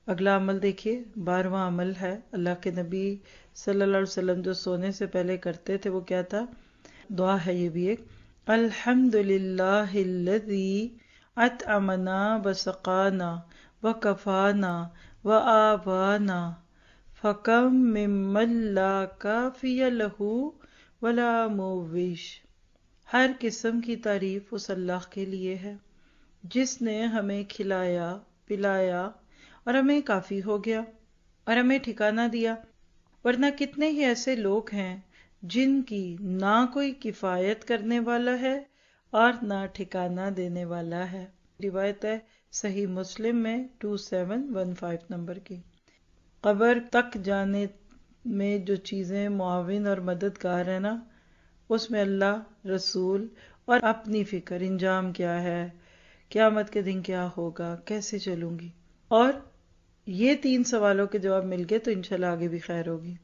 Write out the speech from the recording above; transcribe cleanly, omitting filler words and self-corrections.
اگلا عمل دیکھیے، 12واں عمل ہے اللہ کے نبی صلی اللہ علیہ وسلم جو سونے سے پہلے کرتے تھے، وہ کیا تھا؟ دعا ہے یہ بھی ایک، الحمد للہ الذی اطعمنا وسقانا وکفانا وآوانا فکم ممن لا کافی لہ ولا مویش۔ ہر قسم کی تعریف اس اللہ کے لیے ہے جس نے ہمیں کھلایا پلایا اور ہمیں کافی ہو گیا اور ہمیں ٹھکانہ دیا، ورنہ کتنے ہی ایسے لوگ ہیں جن کی نہ کوئی کفایت کرنے والا ہے اور نہ ٹھکانہ دینے والا ہے۔ روایت ہے صحیح مسلم میں 2715 نمبر کی۔ قبر تک جانے میں جو چیزیں معاون اور مددگار ہیں نا، اس میں اللہ، رسول اور اپنی فکر، انجام کیا ہے، قیامت کے دن کیا ہوگا، کیسے چلوں گی، اور یہ 3 سوالوں کے جواب مل گئے تو انشاءاللہ آگے بھی خیر ہوگی۔